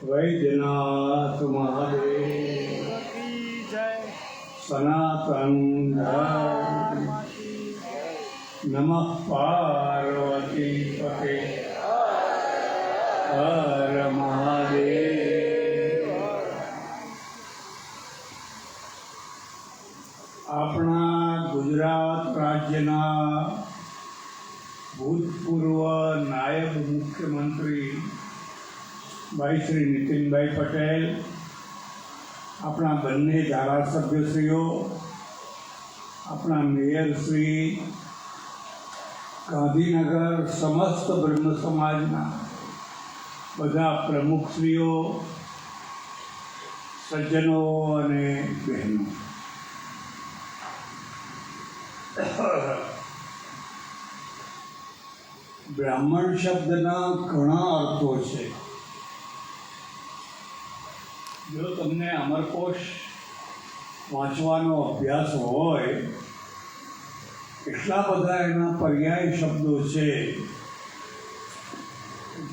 वैद्यनाथ महादेव सनातन धर्म नमः पार्वती पते हर महादेव। આપણા ગુજરાત રાજ્યના ભૂતપૂર્વ નાયબ મુખ્યમંત્રી ભાઈ શ્રી નીતિનભાઈ પટેલ, આપણા બંને ધારાસભ્યશ્રીઓ, આપણા મેયરશ્રી, ગાંધીનગર સમસ્ત બ્રહ્મ સમાજના બધા પ્રમુખશ્રીઓ, સજ્જનો અને બહેનો, બ્રાહ્મણ શબ્દના ઘણા અર્થો છે. જો તમને અમરકોશ વાંચવાનો અભ્યાસ હોય, એટલા બધા એના પર્યાય શબ્દો છે.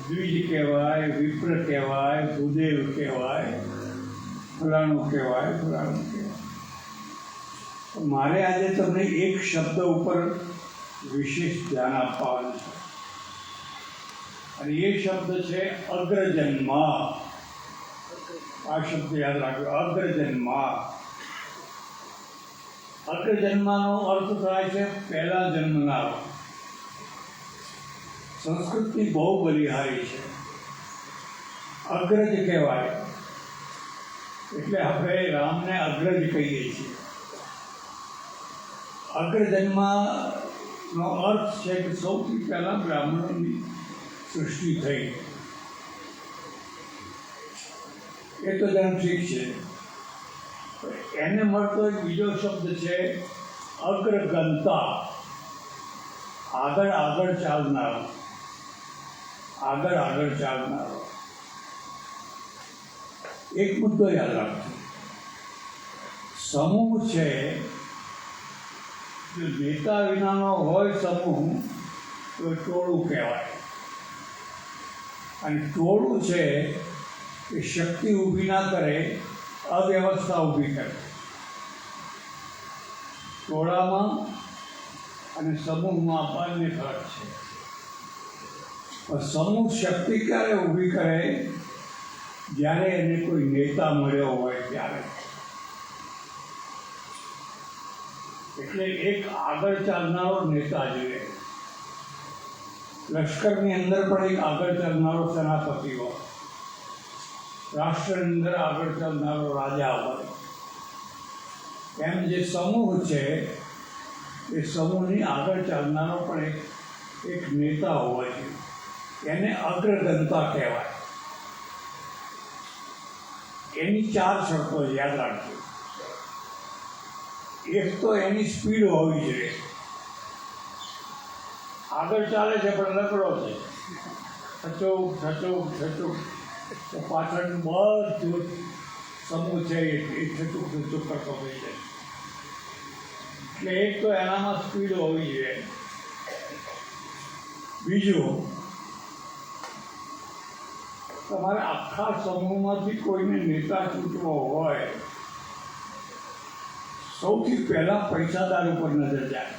દ્વિજ કહેવાય, વિપ્ર કહેવાય, ભૂદેવ કહેવાય, ફલાણું કહેવાય, ફલાણું કહેવાય. મારે આજે તમને એક શબ્દ ઉપર વિશેષ ધ્યાન આપવાનું છે, અને એ શબ્દ છે અગ્રજન્મ. આ શબ્દ યાદ રાખજો, અગ્રજન્મ. અગ્રજન્મનો અર્થ થાય છે પહેલા જન્મનારો. સંસ્કૃતની બહુ બલિહારી છે. અગ્રજ કહેવાય એટલે આપણે રામને અગ્રજ કહીએ છીએ. અગ્રજન્મનો અર્થ છે કે સૌથી પહેલા બ્રાહ્મણોની સૃષ્ટિ થઈ. એ તો જેમ ઠીક છે. એને મળતો એક બીજો શબ્દ છે અગ્રગંતા. આગળ આગળ ચાલનારો, આગળ આગળ ચાલનારો. એક મુદ્દો યાદ રાખજો, સમૂહ છે, જો નેતા વિનાનો હોય સમૂહ તો ટોળું કહેવાય. અને ટોળું છે એ શક્તિ ઊભી ના કરે, અવ્યવસ્થા ઊભી કરે. ટોળામાં અને સમૂહમાં બંને ફરક છે. સમૂહ શક્તિ ક્યારે ઊભી કરે? જ્યારે એને કોઈ નેતા મળ્યો હોય ત્યારે. એટલે એક આગળ ચાલનારો નેતા જોઈએ. લશ્કરની અંદર પણ એક આગળ ચાલનારો સેનાપતિ હોય, રાષ્ટ્રની અંદર આગળ ચાલનારો રાજા હોય. એમ જે સમૂહ છે એ સમૂહની આગળ ચાલનારો પણ એક નેતા હોવો જોઈએ. એને અગ્રગંતા કહેવાય. એની 4 શરતો યાદ રાખજો. એક તો એની સ્પીડ હોવી જોઈએ. આગળ ચાલે છે પણ લકડો છે, સચોક સચોક સચોક, તો પાછળનું બધું સમૂહ છે એ સચોક સચોક કરતો થઈ જાય. એટલે એક તો એનામાં સ્પીડ હોવી જોઈએ. બીજું, તમારે આખા સમૂહમાંથી કોઈને નેતા ચૂંટવો હોય, સૌથી પહેલાં પૈસાદાર ઉપર નજર જાય.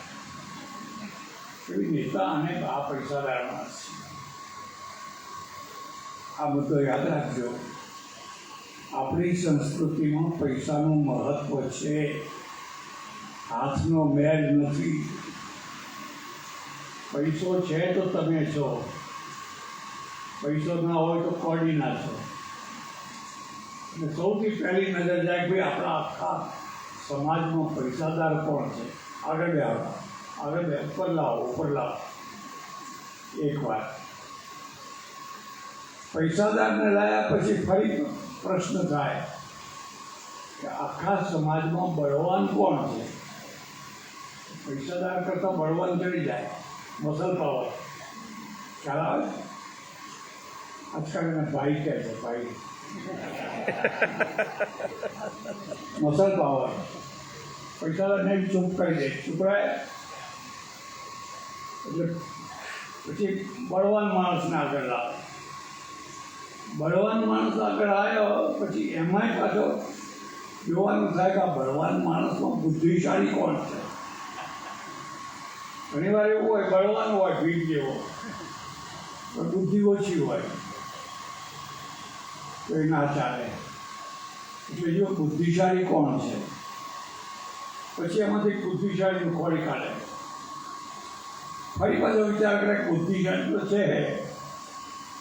એવી નેતા અને આ પૈસાદાર માણસ છે. આ બધો યાદ રાખજો. આપણી સંસ્કૃતિમાં પૈસાનું મહત્વ છે, હાથનો મેળ નથી. પૈસો છે તો તમે છો, પૈસો ના હોય તો કોડીના છો. અને સૌથી પહેલી નજર જાય કે ભાઈ આપણા આખા સમાજમાં પૈસાદાર કોણ છે. આગળ બે આવો, આગળ બે, ઉપર લાવો, ઉપર લાવો. એક વાર પૈસાદારને લાયા પછી ફરી પ્રશ્ન થાય કે આખા સમાજમાં બળવાન કોણ છે. પૈસાદાર કરતાં બળવાન ચડી જાય. મસલ પાવર ખ્યાલ આવે? આજકાલ એને ભાઈ કહે છે, ભાઈ. Muscle power. પૈસાદારને ચૂપ કરી દે. ચૂપ રહે એટલે પછી બળવાન માણસને આગળ લાવે. બળવાન માણસ આગળ આવ્યો પછી એમાંય પાછો જોવાનું થાય કે આ બળવાન માણસમાં બુદ્ધિશાળી કોણ છે. ઘણી વાર એવું હોય બળવાન હોય ભીડ જેવો પણ બુદ્ધિ ઓછી હોય તો એ ના ચાલે. એટલે જો બુદ્ધિશાળી કોણ છે પછી એમાંથી બુદ્ધિશાળી ખોરી કાઢે. ફરી પાછો વિચાર કરે બુદ્ધિશાળી તો છે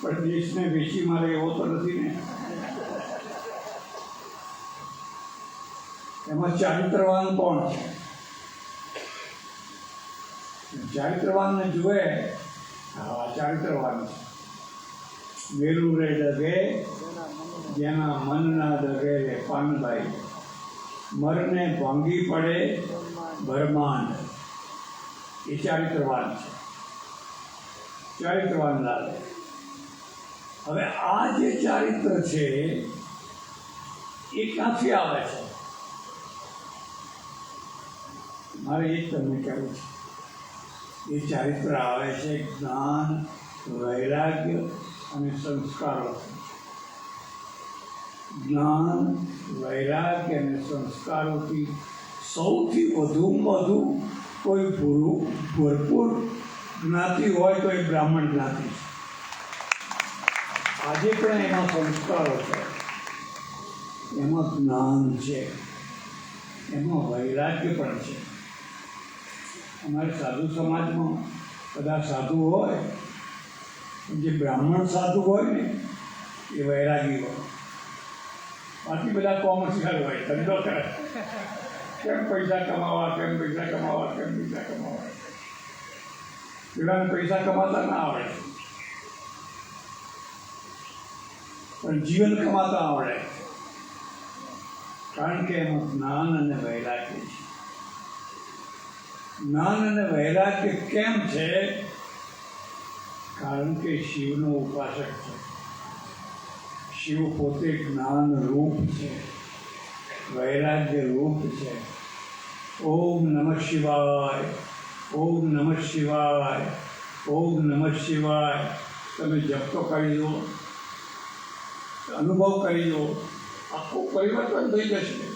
પણ દેશને વેચી મારે એવો તો નથી ને. એમાં ચારિત્રવાન કોણ છે? ચારિત્રવાનને જુએ, હા ચારિત્રવાન છે. વેલું રે ડગે જેના મનના ડગે રે પાનભાઈ, મરને ભાંગી પડે બ્રહ્માંડ. એ ચારિત્રવાન છે, ચારિત્રવાન લાગે. હવે આ જે ચારિત્ર છે એ ક્યાંથી આવે છે? મારે એ જ તમને કહેવું છે. એ ચારિત્ર આવે છે જ્ઞાન, વૈરાગ્ય અને સંસ્કારોથી. જ્ઞાન, વૈરાગ્ય અને સંસ્કારોથી સૌથી વધુમાં વધુ કોઈ ભરપૂર જ્ઞાતિ હોય તો એ બ્રાહ્મણ જ્ઞાતિ છે. આજે પણ એમાં સંસ્કારો છે, એમાં જ્ઞાન છે, એમાં વૈરાગ્ય પણ છે. અમારે સાધુ સમાજમાં બધા સાધુ હોય, જે બ્રાહ્મણ સાધુ હોય ને એ વૈરાગી હોય. બાકી બધા કોમર્શિયલ હોય, ધંધો કરે, કેમ પૈસા કમાવા, કેમ પૈસા કમાવા, કેમ પૈસા કમાવા. પેલાને પૈસા કમાતા ના આવડે પણ જીવન કમાતા આવડે, કારણ કે એમાં જ્ઞાન અને વૈરાગ્ય છે. જ્ઞાન અને વૈરાગ્ય કેમ છે? કારણ કે શિવનો ઉપાસક છે. શિવ પોતે જ્ઞાન રૂપ છે, વૈરાગ્ય રૂપ છે. ઓમ નમઃ શિવાય, ઓમ નમઃ શિવાય, ઓમ નમઃ શિવાય. તમે જપ તો કરી દો, અનુભવ કરી દો, આખું પરિવર્તન થઈ જશે.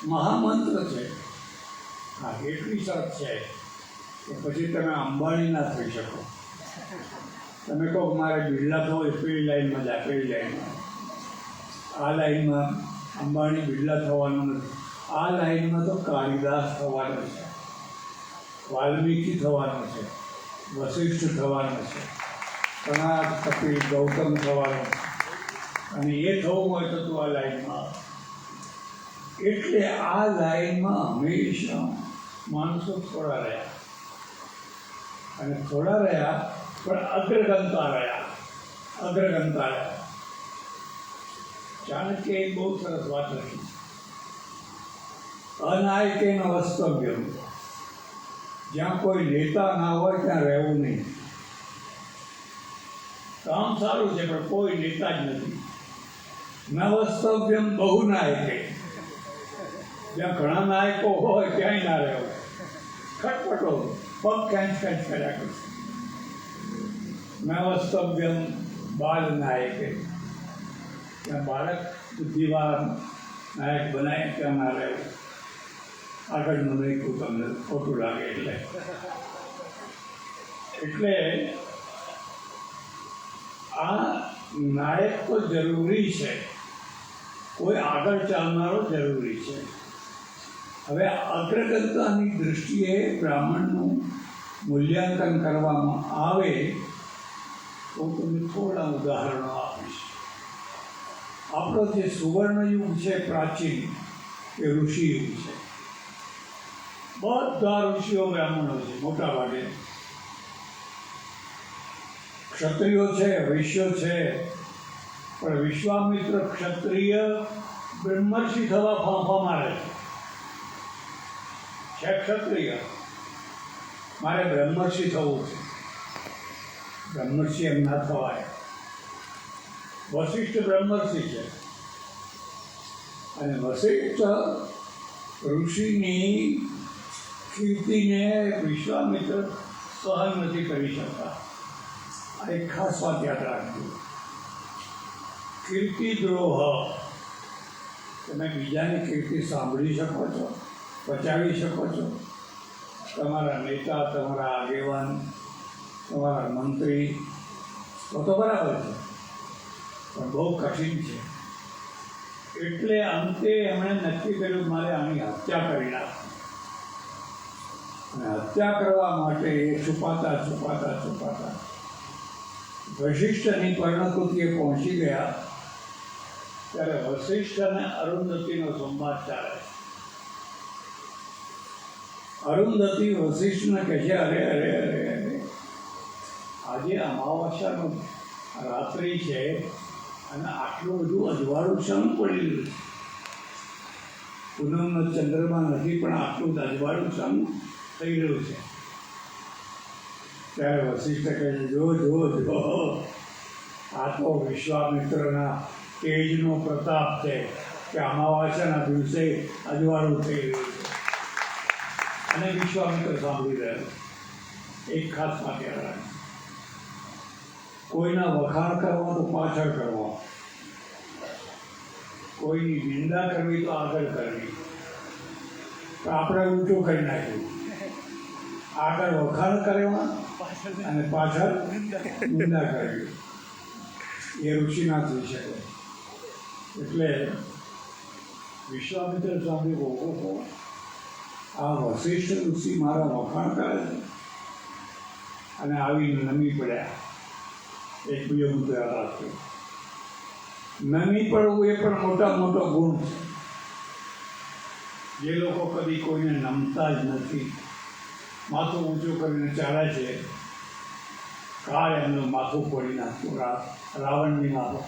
મહામંત્ર છે. હા, એટલી શરત છે કે પછી તમે અંબાણી ના થઈ શકો. તમે કહો મારે બિરલા થવો એ પેલી લાઈનમાં જાય, પેલી લાઈનમાં. આ લાઈનમાં અંબાણી બિરલા થવાનું નથી. આ લાઈનમાં તો કાલિદાસ થવાનું છે, વાલ્મીકી થવાનું છે, વશિષ્ઠ થવાનું છે, કણાદ, કપિલ, ગૌતમ થવાનું છે. અને એ થવું હોય તો તું આ લાઈનમાં. એટલે આ લાઈનમાં હંમેશા માણસો થોડા રહ્યા, અને થોડા રહ્યા પણ અગ્રગણતા રહ્યા, અગ્રગણતા રહ્યા. ચાણક્યએ એક બહુ સરસ વાત લખી, અનાયકેન વસ્તવ્યમ. જ્યાં કોઈ નેતા ના હોય ત્યાં રહેવું નહીં. કામ સારું છે પણ કોઈ નેતા જ નથી. ન વસ્તવ્યમ બહુ નાયકે. જ્યાં ઘણા નાયકો હોય ક્યાંય ના રહેવું. ખટપટો પગ ખેંચ ખેંચ કર્યા કરશે. ન વસ્તવ્યમ બાલ નાયકે. ત્યાં બાળક બુદ્ધિવાન નાયક બનાય ત્યાં ના રહેવું. આગળનું નહીં કહું તમને ખોટું લાગે એટલે આ નાયક તો જરૂરી છે, કોઈ આગળ ચાલનારો જરૂરી છે. હવે અગ્રગણતાની દૃષ્ટિએ બ્રાહ્મણનું મૂલ્યાંકન કરવામાં આવે તો તમને થોડા ઉદાહરણો આપીશ. આપણો જે સુવર્ણયુગ છે પ્રાચીન, એ ઋષિ યુગ છે. બધા ઋષિઓ બ્રાહ્મણો છે મોટા ભાગે. ક્ષત્રિયો છે, વૈશ્યો છે, પણ વિશ્વામિત્ર ક્ષત્રિય બ્રહ્મર્ષિ થવા ફાંફા મારે છે. ક્ષત્રિય મારે બ્રહ્મર્ષિ થવું છે. બ્રહ્મર્ષિ એમ ના થવાય. વશિષ્ઠ બ્રહ્મર્ષિ છે, અને વશિષ્ઠ ઋષિની કીર્તિને વિશ્વામિત્ર સહન નથી કરી શકતા. આ એક ખાસ વાત યાદ રાખજો. કીર્તિદ્રોહ, તમે બીજાની કીર્તિ સાંભળી શકો છો, બચાવી શકો છો. તમારા નેતા, તમારા આગેવાન, તમારા મંત્રી તો બરાબર છે, પણ બહુ કઠિન છે. એટલે અંતે એમણે નક્કી કર્યું મારે આની હત્યા કરી નાખી. અને હત્યા કરવા માટે એ છુપાતા વશિષ્ઠની પર્ણકુટીએ પહોંચી ગયા. ત્યારે વશિષ્ઠ અને અરુંધતીનો સંવાદ ચાલે. અરુંધતી વશિષ્ઠને કહે છે, અરે અરે અરે અરે, આજે અમાવસ્યાનો રાત્રિ છે અને આટલું બધું અજવાળું શાનું પડી રહ્યું છે? પૂનમનો ચંદ્રમા નથી, પણ આટલું અજવાળું શાનું થઈ રહ્યું છે? ત્યારે વશિષ્ઠ કહે છે, જો જો જો, આ તો વિશ્વામિત્રના તેજનો પ્રતાપ છે કે અમાવાસ્યાના દિવસે અજવાળું થઈ રહ્યું છે. અને વિશ્વામિત્ર સાંભળી રહ્યો. એક ખાસ વાત યાદ રાખજો, કોઈના વખાણ કરવા તો પાછળ કરવા, કોઈની નિંદા કરવી તો આગળ કરવી. તો આપણે ઊંચું કરી નાખ્યું, આગળ વખાણ કરવા અને પાછળ નિંદા કરવી. એ ઋષિ ના થઈ શકે. એટલે વિશ્વામિત્ર સાંભળી ઓહો, આ વશિષ્ઠ ઋષિ મારા વખાણ કરે છે અને આવીને નમી પડ્યા. એક બીજો મુદ્દો યાદ રાખજો, નમી પડવું એ પણ મોટો ગુણ છે. જે લોકો કદી કોઈને નમતા જ નથી, માથું ઊંચું કરીને ચાલે છે, કાળ એમનું માથું ફોડી નાખતું, રાવણની માથું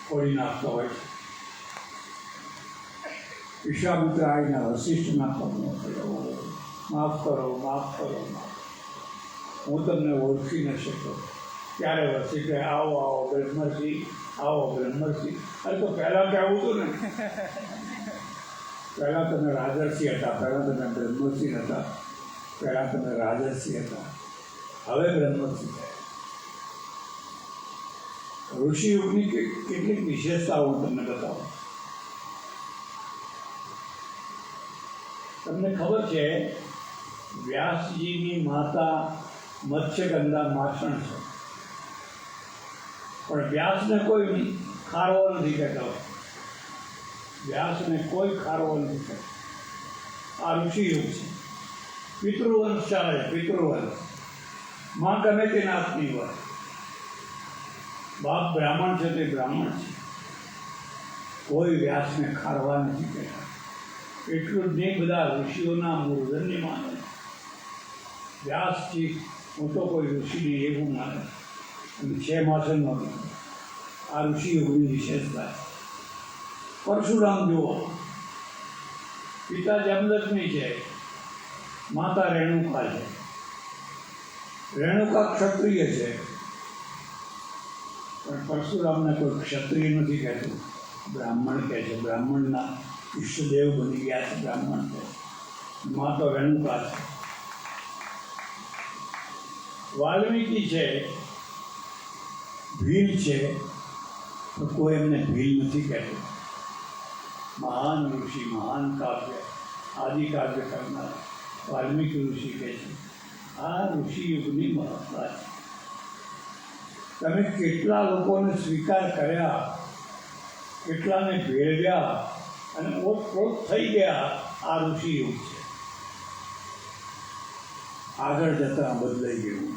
ફોડી નાખતો હોય છે. વિશ્વામિત્ર આવીને વશિષ્ઠના પગમાં પડ્યો, માફ કરો, હું તમને ઓળખી ન શકતો. ત્યારે વશિષ્ઠે આવો બ્રહ્મર્ષિ, અરે તો પહેલાં કહેવું હતું ને, પહેલાં તમે રાજર્ષિ હતા, પહેલાં તમે બ્રહ્મર્ષિ હતા, પહેલાં તમે રાજર્ષિ હતા, હવે બ્રહ્મર્ષિ થયા. ઋષિ યુગની કેટલીક વિશેષતાઓ હું તમને બતાવું. તમને ખબર છે, વ્યાસજીની માતા મત્સ્યગંધા માખણ છે, પણ વ્યાસને કોઈ ખારવો નથી કહેતો. વ્યાસને કોઈ ખારવો નથી કહેતો. આ ઋષિ યુગ છે. પિતૃવંશ ચાલે છે, પિતૃવંશ. માં ગમે તે નાતની હોય, બાપ બ્રાહ્મણ છે તે બ્રાહ્મણ છે. કોઈ વ્યાસને ખારવા નથી કહેતા. એટલું જ નહીં, બધા ઋષિઓના મૂર્ધન્ય માને. વ્યાસજી હું તો કોઈ ઋષિની એવું માને અને છે માસનનો. આ ઋષિ યુગની વિશેષતા. પરશુરામ જુઓ, પિતા જમદગ્નિ છે, માતા રેણુકા છે. રેણુકા ક્ષત્રિય છે, પણ પરશુરામને કોઈ ક્ષત્રિય નથી કહેતું, બ્રાહ્મણ કહે છે. બ્રાહ્મણના ઈષ્ટદેવ બની ગયા છે બ્રાહ્મણ છે. માં તો રેણુકા છે. વાલ્મીકી છે, ભીલ છે, તો કોઈ એમને ભીલ નથી કહેતું. મહાન ઋષિ, મહાન કાવ્ય, આદિ કાવ્ય કરનાર વાલ્મીકી ઋષિ કહે છે. આ ઋષિ યુગની મહત્તા છે. તમે કેટલા લોકોને સ્વીકાર કર્યા, કેટલાને ભેળવ્યા અને ઓતપ્રોત થઈ ગયા. આ ઋષિ યુગ છે. આગળ જતાં બદલાઈ ગયું,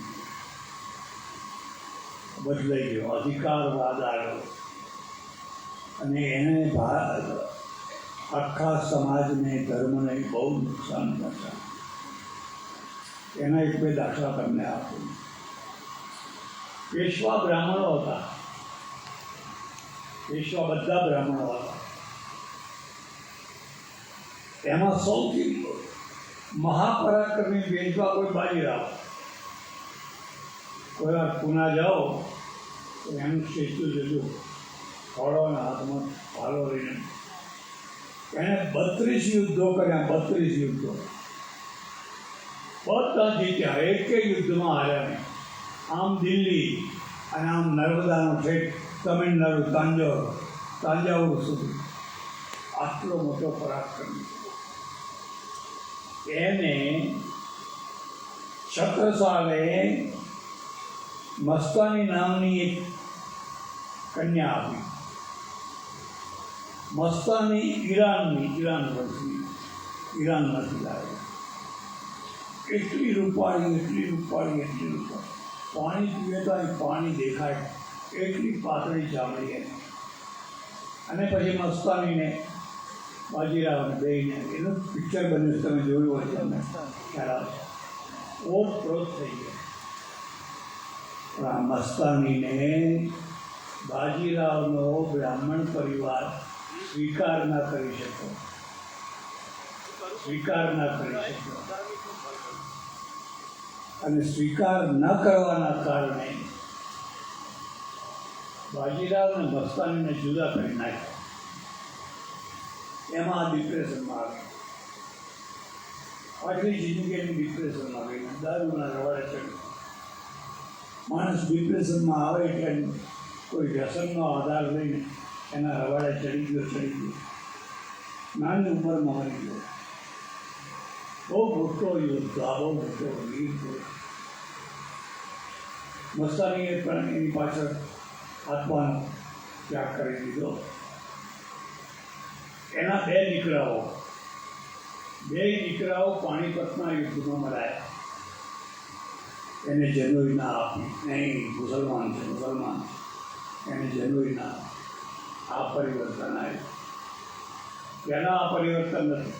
અધિકારવાદ આવ્યો અને એને આખા સમાજને, ધર્મને બહુ નુકસાન પહોંચાડ્યું. એના એક બે દાખલા તમને આપું. પેશવા બ્રાહ્મણો હતા, પેશવા બધા બ્રાહ્મણો હતા. એમાં સૌથી મહાપરાક્રમી પેશવા કોઈ બાજીરાવ. કોઈ વાર પૂના જાઓ તો એનું સ્ટેચ્યુ લીધું, ખોડોના હાથમાં ભાલો લઈને. એણે 32 યુદ્ધો કર્યા, 32 યુદ્ધો. બધા જીત્યા, એક યુદ્ધમાં હાર્યા નહીં. આમ દિલ્હી, અને આમ નર્મદાનો ઠેઠ તમિલનાડુ તાંજાવુર સુધી આટલો મોટો પરાક્રમી એને છત્રસાલે મસ્તાની નામની એક કન્યા આપી. મસ્તાની ઈરાનમાંથી લાવી. એટલી રૂપાળી, પાણી પીવે તો અહીં પાણી દેખાય એટલી પાતળી ચામડી એને. અને પછી મસ્તાનીને બાજીરાવને બેને એનું પિક્ચર બન્યું, તમે જોયું હોય તમને ખ્યાલ આવશે. ઓતપ્રોત થઈ ગયા. પણ આ મસ્તાનીને બાજીરાવનો બ્રાહ્મણ પરિવાર સ્વીકાર ના કરી શક્યો. અને સ્વીકાર ન કરવાના કારણે બાજીરાવ અને મસ્તાનીને જુદા કરી નાખ્યા. એમાં ડિપ્રેશનમાં આવી. આટલી જિંદગીની ડિપ્રેશનમાં આવી. દારૂના રવાડે ચડ્યું. માણસ ડિપ્રેશનમાં આવે એટલે કોઈ વ્યસનનો આધાર લઈને એના રવાડે ચડી ગયો. નાની ઉંમરમાં મરી ગયો. બહુ મોટો યોદ્ધા, બહુ મોટો વીર. મસ્તાનીએ પણ એની પાછળ આત્માનો ત્યાગ કરી દીધો. એના બે દીકરાઓ પાણીપતના યુદ્ધમાં મરાયા. એને જનોઈ ના આપી. નહીં, મુસલમાન છે. એને જનોઈ ના આપી. આ પરિવર્તન આવ્યું. પહેલાં આ પરિવર્તન નથી.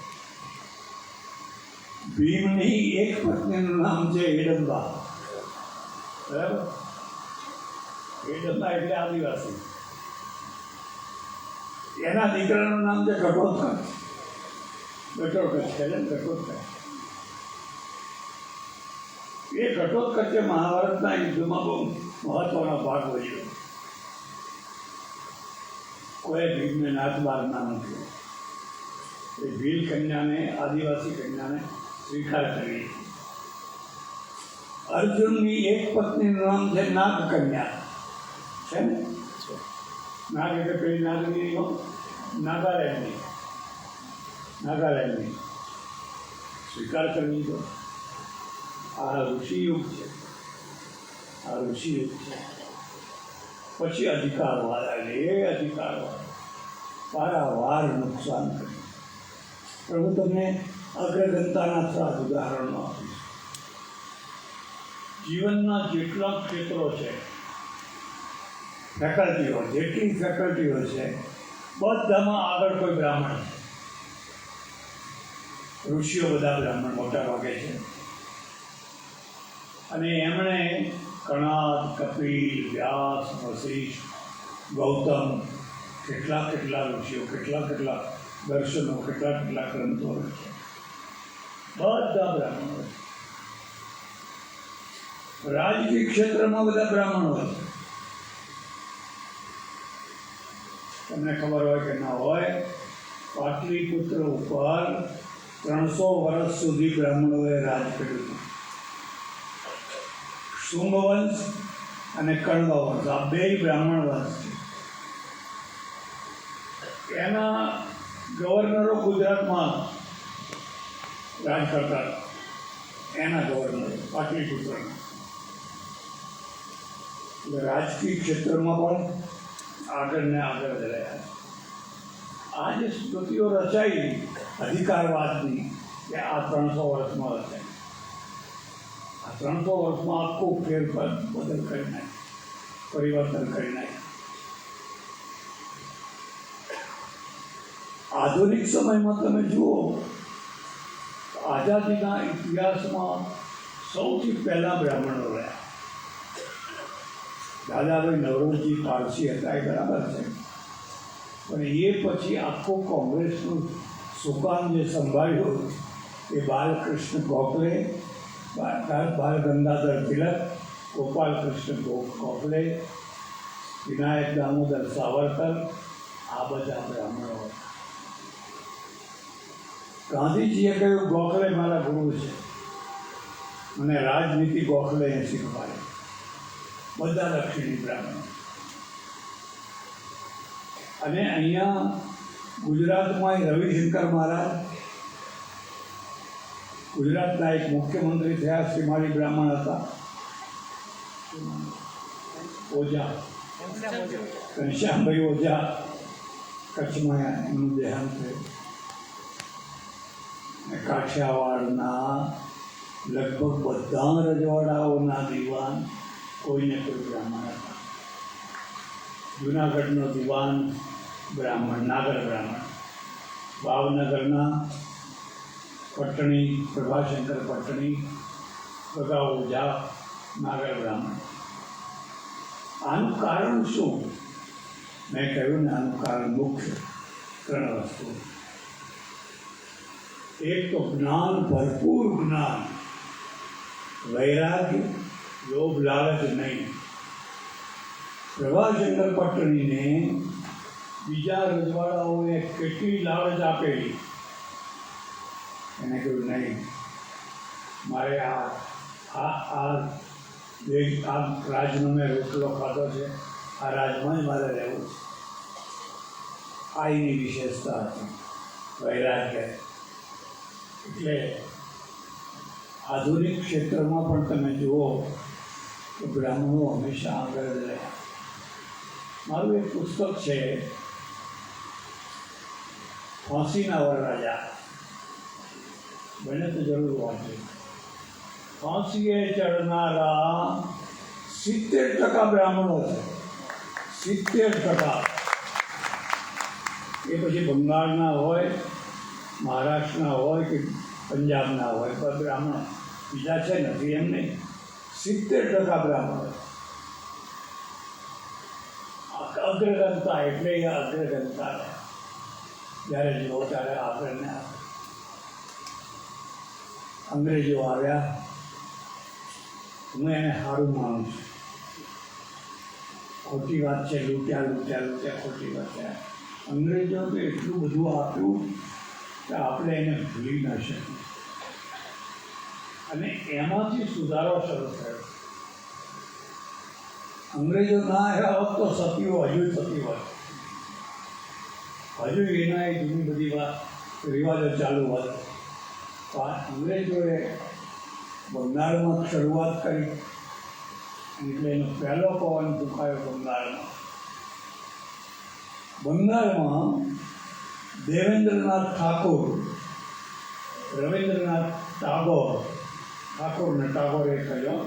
ભીમની એક પત્નીનું નામ છે હિડમ્બા. બરાબર? હિડમ્બા એટલે આદિવાસી. એના દીકરાનું નામ છે ઘટોત્કચ. એ ઘટોત્કચે મહાભારતના યુદ્ધમાં બહુ મહત્વનો ભાગ ભજવ્યો. કોઈ ભીમને નાત બાર ના મૂક્યો. એ ભીલ કન્યાને, આદિવાસી કન્યાને સ્વીકાર કરી. અર્જુનની એક પત્નીનું નામ છે નાગ કન્યા. છે ને? નાગ એટલે પેલી નાગની નાગાલેન્ડની સ્વીકાર કરી દીધો. આ ઋષિયુગ છે. પછી અધિકારવાદ આવે. એ અધિકારવાદ વારંવાર નુકસાન કર્યું. પણ હું તમને અગ્રગણતાના 3 ઉદાહરણો આપીશ. જીવનના જેટલા ક્ષેત્રો છે, જેટલી ફેકલ્ટીઓ છે, બધામાં આગળ કોઈ બ્રાહ્મણ છે. ઋષિઓ બધા બ્રાહ્મણ મોટા ભાગે છે. અને એમણે કણાદ, કપિલ, વ્યાસ, વશિષ્ઠ, ગૌતમ, કેટલા ઋષિઓ, કેટલા દર્શનો, કેટલા ગ્રંથો છે. બધા બ્રાહ્મણો છે. રાજકીય ક્ષેત્રમાં બધા બ્રાહ્મણો છે. તમને ખબર હોય કે ના હોય, પાટલીપુત્ર ઉપર 300 વર્ષ સુધી બ્રાહ્મણોએ રાજ કર્યું હતું. શુંગ વંશ અને કણ્વ વંશ, આ 2 બ્રાહ્મણ વંશ છે. એના ગવર્નરો ગુજરાતમાં રાજ કરતા. એના ગવર્નરો પાટલીપુત્રના. એટલે રાજકીય ક્ષેત્રમાં પણ આગળ જ રહ્યા. આ જે સ્મૃતિઓ રચાઈ અધિકારવાદની, કે આ 300 વર્ષમાં રચાઈ. આ 300 વર્ષમાં આખું બદલ કરી નાખ્યું, પરિવર્તન કરી નાખ્યું. આધુનિક સમયમાં તમે જુઓ, આઝાદીના ઇતિહાસમાં સૌથી પહેલાં બ્રાહ્મણો રહ્યા. દાદાભાઈ નવરોજી પારસી હતા, એ બરાબર છે. પણ એ પછી આખું કોંગ્રેસનું સુકાન જે સંભાળ્યું એ બાલકૃષ્ણ ગોખલે, બાલ ગંગાધર તિલક, ગોપાલકૃષ્ણ ગોખલે, વિનાયક દામોદર સાવરકર, આ બધા બ્રાહ્મણો હતા. ગાંધીજીએ કહ્યું ગોખલે મારા ગુરુ છે, મને રાજનીતિ ગોખલે શીખવાડી. બધા દક્ષિણી બ્રાહ્મણો. અને અહીંયા ગુજરાતમાં રવિશંકર મહારાજ ગુજરાતના એક મુખ્યમંત્રી થયા, શ્રીમાળી બ્રાહ્મણ હતા. ઓઝા ઘનશ્યામભાઈ ઓઝા કચ્છમાં એમનું દેહાંત થયું. કાઠિયાવાડના લગભગ બધા રજવાડાઓના દિવાન કોઈને કોઈ બ્રાહ્મણ હતા. જુનાગઢનો દિવાન બ્રાહ્મણ, નાગર બ્રાહ્મણ. ભાવનગરના પટણી, પ્રભાશંકર પટણી, ગગા ઓઝા, નાગર બ્રાહ્મણ. આનું કારણ શું? મેં કહ્યું ને, આનું કારણ મુખ્ય 3 વસ્તુ. એક તો જ્ઞાન, ભરપૂર જ્ઞાન, વૈરાગ્ય, લોભ લાલચ નહીં. પ્રભાશંકર પટણીને બીજા રજવાડાઓએ કેટલી લાલચ આપેલી, એને કહ્યું નહીં, મારે આ રાજનો મેં રોટલો ખાધો છે, આ રાજમાં જ મારે રહેવું છે. આ એની વિશેષતા હતી, વૈરાગ્ય. એટલે આધુનિક ક્ષેત્રમાં પણ તમે જુઓ તો બ્રાહ્મણો હંમેશા આગળ રહ્યા. મારું એક પુસ્તક છે, ફાંસીના વરરાજા, બને તો જરૂર વાંચજો. ફાંસીએ ચડનારા 70% બ્રાહ્મણો છે. 70%. એ પછી બંગાળના હોય, મહારાષ્ટ્રના હોય કે પંજાબના હોય, પણ બ્રાહ્મણો બીજા છે નથી એમ નહીં. 70% બ્રાહ્મણો. અગ્રગણતા એટલે એ અગ્રગણતા. જ્યારે જુઓ ત્યારે આગળને અંગ્રેજો આવ્યા, હું એને સારું માનું છું. ખોટી વાત છે, લૂંટ્યા, ખોટી વાત છે. અંગ્રેજો તો એટલું બધું આપ્યું કે આપણે એને ભૂલી ન શકીએ. અને એમાંથી સુધારો શરૂ થયો. અંગ્રેજો ના આવ્યા હોત તો સતીઓ હજુ થતી હોત, હજુ એના જૂની બધી વાત રિવાજો ચાલુ હોત. અંગ્રેજોએ બંગાળમાં શરૂઆત કરી, એટલે એનો પહેલો પવન ફૂંકાયો બંગાળમાં. બંગાળમાં દેવેન્દ્રનાથ ઠાકોર, રવિન્દ્રનાથ ટાગોર, ઠાકોરને ટાગોરે કહ્યો,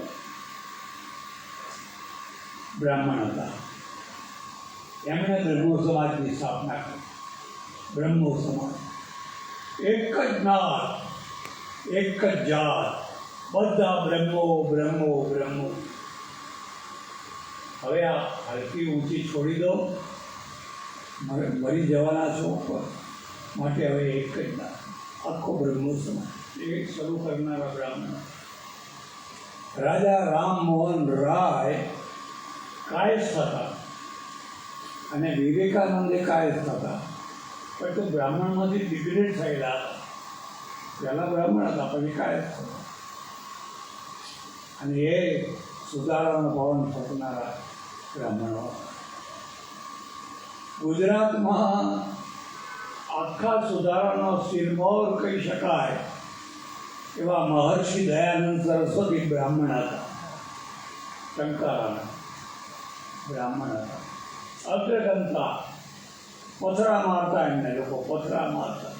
બ્રાહ્મણ હતા. એમણે બ્રહ્મો સમાજની સ્થાપના કરી. બ્રહ્મો સમાજ એક જ નાથ, એક જ જાત, બધા બ્રહ્મો. હવે આ હલકી ઊંચી છોડી દો, મરી જવાના છો, માટે હવે એક જ નાથ, આખો બ્રહ્મો સમાજ. એ શરૂ કરનારા બ્રાહ્મણ રાજા રામમોહન રાય કાયસ્થ હતા, અને વિવેકાનંદે કાયસ્થ હતા. પણ તો બ્રાહ્મણમાંથી ડિગ્રેડ થયેલા હતા. પહેલાં બ્રાહ્મણ હતા, પછી કાયસ્થ હતા. અને એ સુધારાનો પવન ફૂંકનારા બ્રાહ્મણો હતા. ગુજરાતમાં આખા સુધારાનો સિરમૌર કહી શકાય એવા મહર્ષિ દયાનંદ સરસ્વતી બ્રાહ્મણ હતા. શંકરાના બ્રાહ્મણ હતા. અગ્રગણતા, પથરા મારતા, એમને લોકો પથરા મારતા.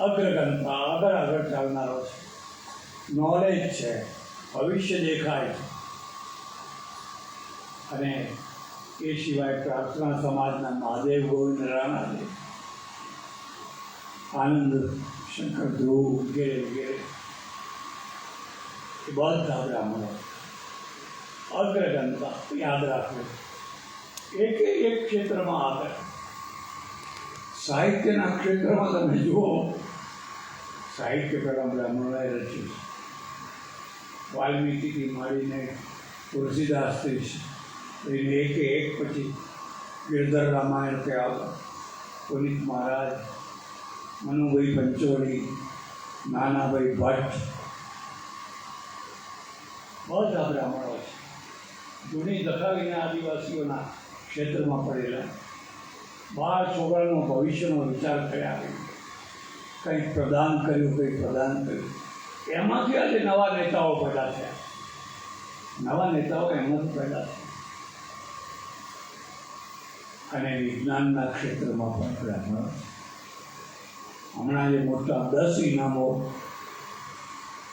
અગ્રગણતા, આગળ ચાલનારો છે, નોલેજ છે, ભવિષ્ય દેખાય છે. અને એ સિવાય પ્રાર્થના સમાજના મહાદેવ ગોવિંદ રાણાદેવ, આનંદ શંકર ધ્રુવ વગેરે વગેરે, એ બધા બ્રાહ્મણો. અગ્રગણતા યાદ રાખવું. એક ક્ષેત્રમાં આગળ. સાહિત્યના ક્ષેત્રમાં તમે જુઓ, સાહિત્ય પહેલાં બ્રાહ્મણોએ રચ્યું. વાલ્મીકીથી માંડીને તુલસીદાસથી એક પછી ગિરધર રામાયણ કે આવતા, પુનિત મહારાજ, મનુભાઈ પંચોળી, નાનાભાઈ ભટ્ટ, બધા બ્રાહ્મણો છે. જૂની દખાવીને આદિવાસીઓના ક્ષેત્રમાં પડેલા 12 છોકરાનો ભવિષ્યનો વિચાર કર્યા, કંઈક પ્રદાન કર્યું, કંઈક પ્રદાન કર્યું. એમાંથી આજે નવા નેતાઓ પેદા થયા. નવા નેતાઓ એમાંથી પેદા થયા. અને વિજ્ઞાનના ક્ષેત્રમાં પણ બ્રાહ્મણો. હમણાં જે મોટા 10 ઇનામો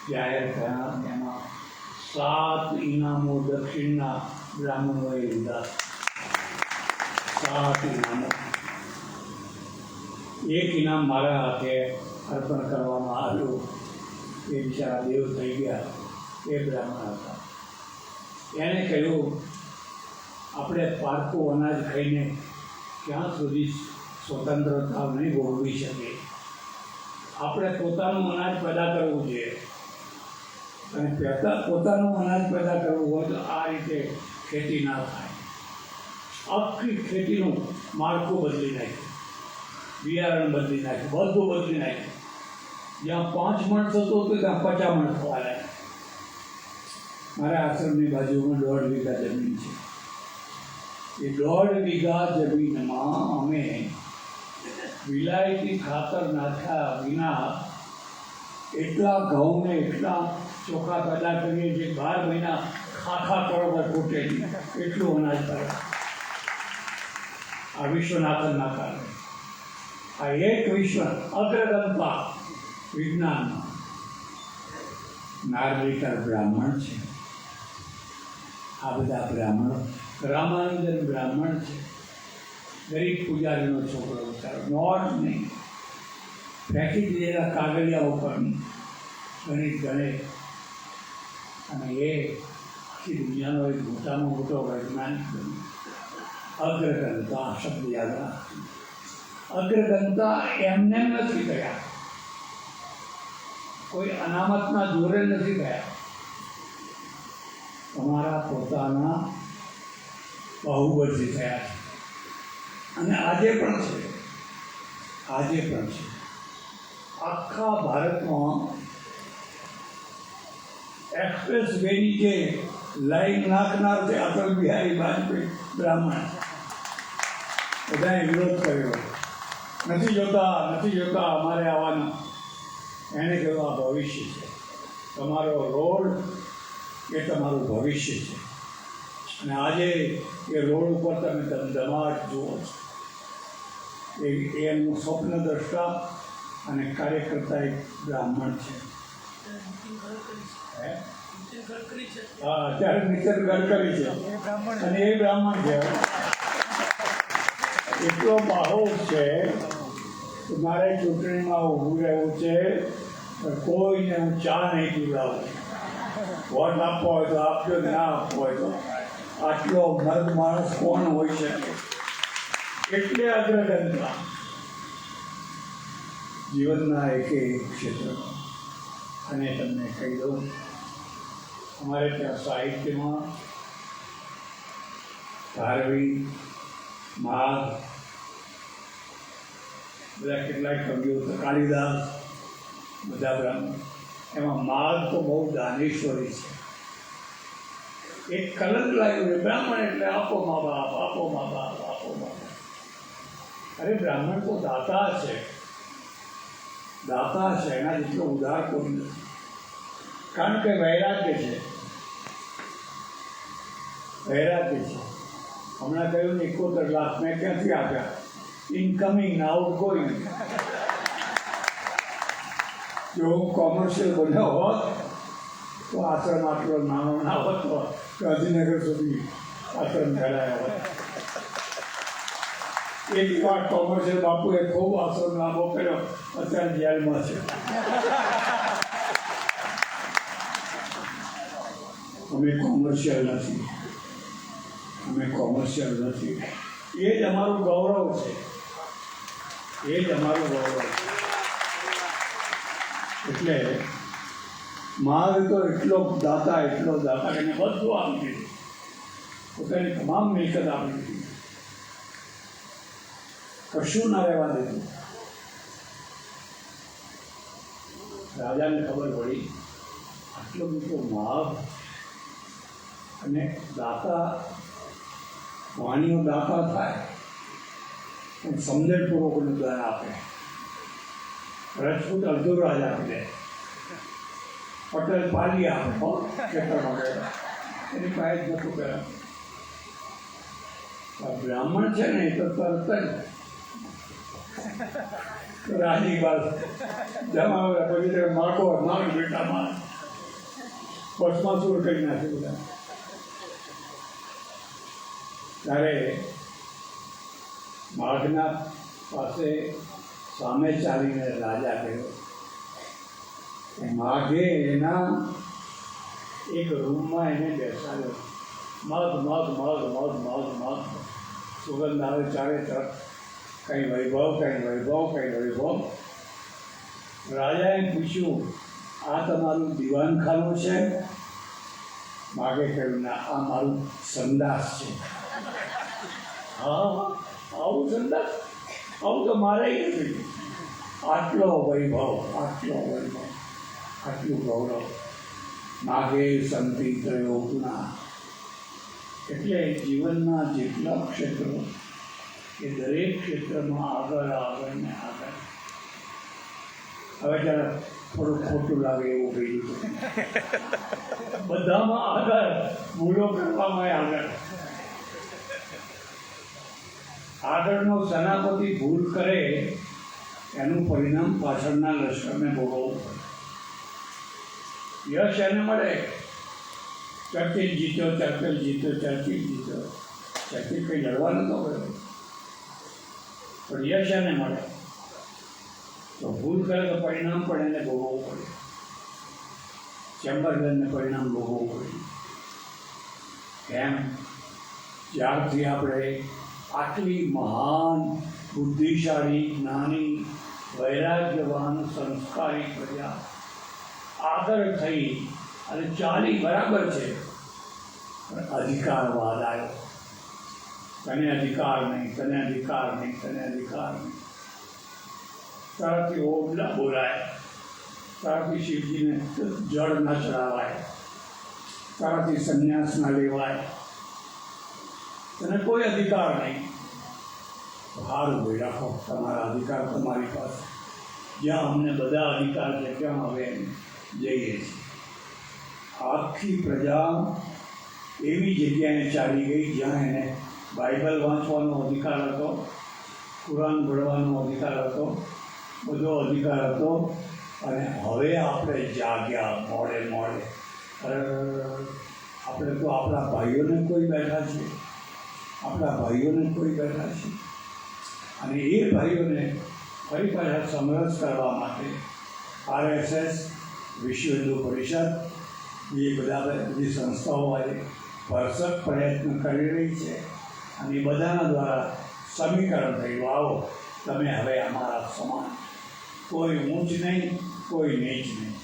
જાહેર થયા, એમાં 7 ઇનામો દક્ષિણના બ્રાહ્મણોએ લીધા. 7 ઇનામો. એક ઇનામ મારા હાથે અર્પણ કરવામાં આવ્યું. એ બિચારા દેવ થઈ ગયા. એ બ્રાહ્મણ હતા. એણે કહ્યું, આપણે પારકું અનાજ ખાઈને ક્યાં સુધી સ્વતંત્રતા નહીં ભોગવી શકીએ. આપણે પોતાનું અનાજ પેદા કરવું જોઈએ. અને પોતાનું અનાજ પેદા કરવું હોય તો આ રીતે ખેતી ના થાય. આખી ખેતીનું માળખું બદલી નાખ્યું, બિયારણ બદલી નાખ્યું, બધું બદલી નાખ્યું. જ્યાં 5 મણ થતું હતું ત્યાં 50 મણ થવા લાગ્યા. મારા આશ્રમની બાજુમાં 1.5 વીઘા જમીન છે. એ 1.5 વીઘા જમીનમાં અમે વિલાયતી ખાતર નાખ્યા વિના એટલા ઘઉંને એટલા ચોખા પેદા કરીએ જે 12 મહિના ખાખા કરવા ખૂટે એટલું અનાજ કરે. આ વિશ્વનાથનના કારણે. આ એક વિશ્વ અગ્રગણતા વિજ્ઞાનમાં. નાર્લિકર બ્રાહ્મણ છે. આ બધા બ્રાહ્મણો. રામાનંદન બ્રાહ્મણ છે. ગરીબ પૂજારીનો છોકરો બિચારો. નોટ નહીં, ફેંકી દીધેલા કાગળિયા ઉપર ગણિત ગણે. અને એ આખી દુનિયાનો એક મોટામાં મોટો વૈજ્ઞાનિક બન્યો. અગ્રગણતા શબ્દ યાદ રાખજો. અગ્રગણતા એમને નથી ગયા, કોઈ અનામતના જોરે નથી ગયા. તમારા પોતાના બાહુબળથી થયા છે. અને આજે પણ છે. આજે પણ છે. આખા ભારતમાં એક્સપ્રેસ વેની જે લાઈન નાખનાર છે અટલ બિહારી વાજપેયી બ્રાહ્મણ. બધાએ વિરોધ કર્યો, નથી જોતા અમારે આવવાનું. એણે કહ્યું, આ ભવિષ્ય છે. તમારો રોડ એ તમારું ભવિષ્ય છે. અને આજે એ રોડ ઉપર તમે ધમધમાટ જુઓ છો. એમનું સ્વપ્ન દ્રષ્ટા અને કાર્યકર્તા એક બ્રાહ્મણ છે. હા, અત્યારે નીતિન ગડકરી છે અને એ બ્રાહ્મણ છે. એટલો બાહોશ છે કે મારે ચૂંટણીમાં ઊભું રહેવું છે, કોઈને હું ચા નહીં પીવડાવું. વોટ આપવો હોય તો આપજો, ના આપવો હોય તો. આટલો મર્દ માણસ કોણ હોઈ શકે? એટલે અગ્રગણતા જીવનના એક ક્ષેત્રમાં. અને તમને કહી દઉં, અમારે ત્યાં સાહિત્યમાં ધારવી, માઘ, બધા કેટલાક કવિઓ, કાલિદાસ, બધા બ્રાહ્મણ. એમાં માઘ તો બહુ દાનેશ્વરી છે. એક કલંક લાગ્યું છે બ્રાહ્મણ એટલે આપો મા બાપ, આપો મા બાપ, આપો મા બાપ. અરે બ્રાહ્મણ તો દાતા છે. દાતા છે, એના જેટલો ઉદાર કોઈ નથી. કારણ કે વૈરાગ્ય છે. વૈરાગ્ય છે. હમણાં કહ્યું ને 71 લાખ મેં ક્યાંથી આપ્યા? ઇનકમિંગ ને આઉટગોઈંગ. જો હું કોમર્શિયલ બન્યો હોત તો આશ્રમ આટલો નાનો ના હોત, તો ગાંધીનગર સુધી આશ્રમ ફેલાયો હોત. એક વાર કોમર્શિયલ બાપુએ ખૂબ આશ્રમ લાંબો કર્યો, અત્યારે જેલમાં છે. અમે કોમર્શિયલ નથી. અમે કોમર્શિયલ નથી. એ જ અમારું ગૌરવ છે. એ જ અમારું ગૌરવ છે. એટલે માર તો એટલો દાતા કે બધું આપી દીધું. પોતાની તમામ મિલકત આપી દીધી. કશું ના રહેવા દીધું. રાજાને ખબર પડી આટલો મોટો માગ અને દાતા વાણીઓ દાતા થાય પણ સમજણપૂર્વકનું દાન આપે. રજપૂત અડધો રાજ આપી દે, પટેલ પાલી આપે ખેતરમાં ગયા એની પાસે જ નતું કર્યા. બ્રાહ્મણ છે ને એ તો તરત જ રાજી બાદ જમાવે પછી માગો માગ બેટા માગ ભસ્માસુર કરી નાખે બધા. ત્યારે માઘના પાસે સામે ચાલીને રાજા ગયો. માઘે એના એક રૂમમાં એને બેસાડ્યો. મગ મગ મગ મગ મગ મગ સુગંધ આવે ચારે તરફ. કંઈ વૈભવ કંઈ વૈભવ કંઈ વૈભવ. રાજાએ પૂછ્યું, આ તમારું દીવાનખાનું છે? માગે કહ્યું, ના, આ મારું સંદાસ છે. હા, આવું સંદાસ? આવું તો મારે નથી. આટલો વૈભવ, આટલો વૈભવ, આટલું ગૌરવ. માગે સંતિ થયો ગુના. એટલે જીવનના જેટલા ક્ષેત્રો એ દરેક ક્ષેત્રમાં આગળ આગળ ને આગળ. હવે જ્યારે થોડું ખોટું લાગે એવું કહી દીધું. બધામાં આગળ, ભૂલો કરવામાં આગળ. આગળનો સેનાપતિ ભૂલ કરે એનું પરિણામ પાછળના લશ્કરને ભોગવવું પડે. યશ એને મળે. ચર્ચિલ જીત્યો, ચર્ચિલ જીત્યો, ચર્ચિલ જીત્યો. ચર્ચિલ કંઈ લડવા નતો ગયો, પણ યશ એને મળે. તો ભૂલ કરે તો પરિણામ પણ એને ભોગવવું પડે. ચેમ્બરલેનને પરિણામ ભોગવવું પડે. કેમ? જ્યારથી આપણે આટલી મહાન, બુદ્ધિશાળી, જ્ઞાની, વૈરાગ્યવાન, સંસ્કારી પ્રજા આગળ થઈ અને ચાલી બરાબર છે, પણ અધિકારવાદ આવ્યો. તને અધિકાર નહીં, તને અધિકાર નહીં, તને અધિકાર નહીં. તારાથી ઓમ ના બોલાય, તારાથી શિવજીને જળ ન ચડાવાય, તારાથી સંન્યાસ ન લેવાય, તને કોઈ અધિકાર નહીં. સારું ભાઈ, રાખો તમારા અધિકાર તમારી પાસે. જ્યાં અમને બધા અધિકાર છે ત્યાં હવે જઈએ છીએ. આખી પ્રજા એવી જગ્યાએ ચાલી ગઈ જ્યાં એને બાઇબલ વાંચવાનો અધિકાર હતો, કુરાન ભણવાનો અધિકાર હતો, બધો અધિકાર હતો. અને હવે આપણે જાગ્યા મોડે મોડે. આપણે તો આપણા ભાઈઓને કોઈ બેઠા છે, આપણા ભાઈઓને કોઈ બેઠા છે. અને એ ભાઈઓને ફરી પાછા સમરસ કરવા માટે RSS, વિશ્વ હિન્દુ પરિષદ, એ બધી સંસ્થાઓ આજે ભરસક પ્રયત્ન કરી રહી છે. અને એ બધાના દ્વારા સમીકરણ થયું, આવો તમે હવે અમારા સમાન, કોઈ ઊંચ નહીં, કોઈ નીચ નહીં,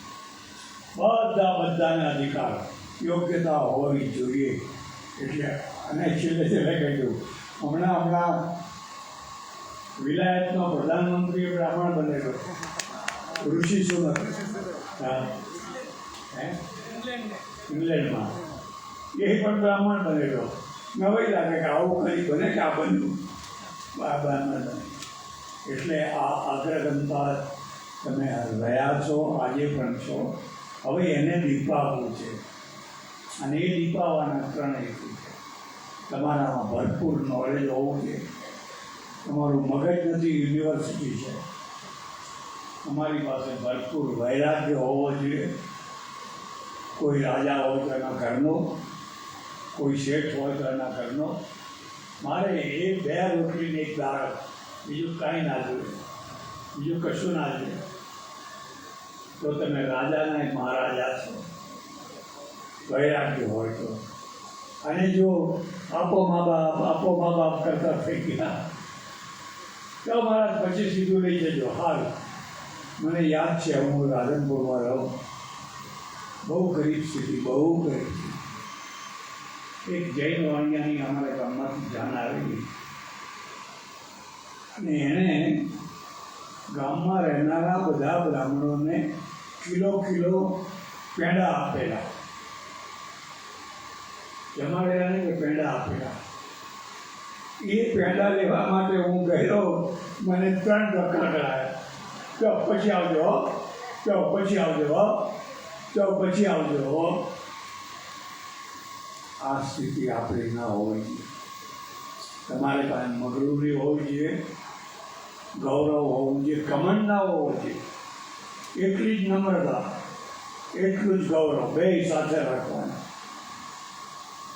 બધાને અધિકાર, યોગ્યતા હોવી જોઈએ. એટલે અને છેલ્લે કહ્યું, હમણાં વિલાયતનો પ્રધાનમંત્રી બ્રાહ્મણ બનેલો, ઋષિ સુનક, ઇંગ્લેન્ડમાં, એ પણ બ્રાહ્મણ બનેલો. નવાઈ લાગે કે આવું કંઈ બને કે આ બન્યું, આ બ્રાહ્મણ બને. એટલે આ અગ્રગણતા તમે રહ્યા છો, આજે પણ છો. હવે એને દીપાવવું છે. અને એ દીપાવવાના 3 હેતુ છે. તમારામાં ભરપૂર નોલેજ હોવું જોઈએ. તમારું મગજ નથી, યુનિવર્સિટી છે. તમારી પાસે ભરપૂર વૈરાગ્ય હોવો જોઈએ. કોઈ રાજા હોય તો એના ઘરનો, કોઈ શેઠ હોય તો એના ઘરનો. મારે એ 2 રોટલીને 1 દાળ, બીજું કાંઈ ના જોઈએ, બીજું કશું ના જોઈએ. તો તમે રાજાના મહારાજા છો, વૈરાગ્ય હોય તો. અને જો આપો મા બાપ કરતા થઈ ગયા તો મારા પછી સીધું લઈ જજો. હાલ મને યાદ છે, હું રાધનપુરમાં રહું, બહુ ગરીબ સ્થિતિ, બહુ ગરીબ સ્થિતિ. એક જૈન વાણિયાની અમારા ગામમાંથી જાણ આવેલી, અને એણે ગામમાં રહેનારા બધા બ્રાહ્મણોને કિલો પેંડા આપેલા. જમાડેલા ને કે પેંડા આપેલા. એ પેંડા લેવા માટે હું ગયો, મને 3 ધક્કા કરાયા. તો પછી આવજો હો, તો પછી આવજો હો, તો પછી આવજો હો. આ સ્થિતિ આપણી ના હોવી જોઈએ. તમારે પાસે મગરૂરી હોવી જોઈએ, ગૌરવ હોવું જોઈએ, કમંડ ના હોવો જોઈએ. એટલી જ નમ્રતા, એટલું જ ગૌરવ, બે સાથે રાખવાના.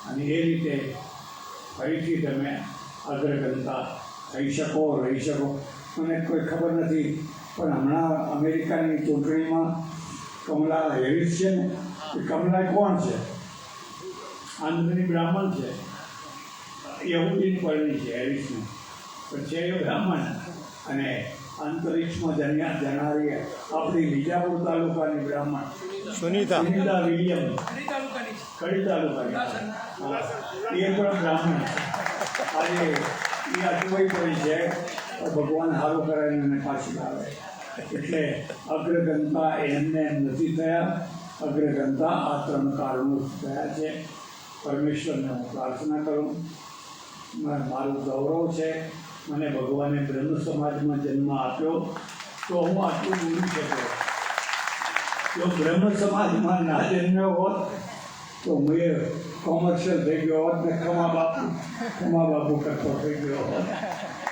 અને એ રીતે ફરીથી તમે અગ્રગણતા થઈ શકો, રહી શકો. મને કોઈ ખબર નથી, પણ હમણાં અમેરિકાની ચૂંટણીમાં કમલા હેરિસ છે ને, એ કમલા કોણ છે? આંધ્રની બ્રાહ્મણ છે, યહૂદીની પરણી છે હેરિસની, પણ છે એ બ્રાહ્મણ. અને અંતરિક્ષમાં જનારી આપણી વિજાપુર તાલુકાની બ્રાહ્મણ સુનિતા વિલિયમ, કડી તાલુકાની, એ પણ બ્રાહ્મણ. આજે એ અટવાઈ પડી છે, ભગવાન સારું કરાવીને એને પાછી લાવે. એટલે અગ્રગણતા એમને નથી થયા, અગ્રગણતા આ 3 કારણો થયા છે. પરમેશ્વરને હું પ્રાર્થના કરું, મારું ગૌરવ છે, મને ભગવાને બ્રહ્મ સમાજમાં જન્મ આપ્યો તો હું આટલું બોલી શક્યો. જો બ્રહ્મ સમાજમાં ના જન્મ્યો હોત તો મેં કોમર્શિયલ થઈ ગયો હોત ને ખમા બાપુ કરતો થઈ ગયો હોત.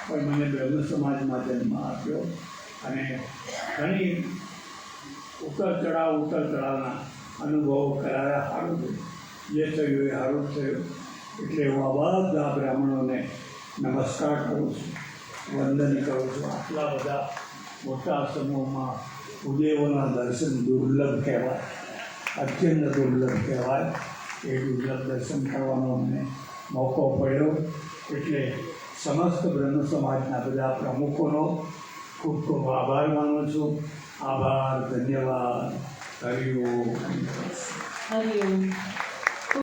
પણ મને બ્રહ્મ સમાજમાં જન્મ આપ્યો અને ઘણી ઉતર ચઢાવના અનુભવો કરાયા. સારું થયું, જે થયું એ સારું થયું. એટલે હું આ બધા બ્રાહ્મણોને નમસ્કાર કરું છું, વંદન કરું છું. આટલા બધા મોટા સમૂહમાં કુદેવોના દર્શન દુર્લભ કહેવાય, અત્યંત દુર્લભ કહેવાય. એ દુર્લભ દર્શન કરવાનો અમને મોકો પડ્યો. એટલે સમસ્ત બ્રહ્મ સમાજના બધા પ્રમુખોનો ખૂબ ખૂબ આભાર માનું છું. આભાર, ધન્યવાદ. હરિ ઓમ. હરિ ઓમ.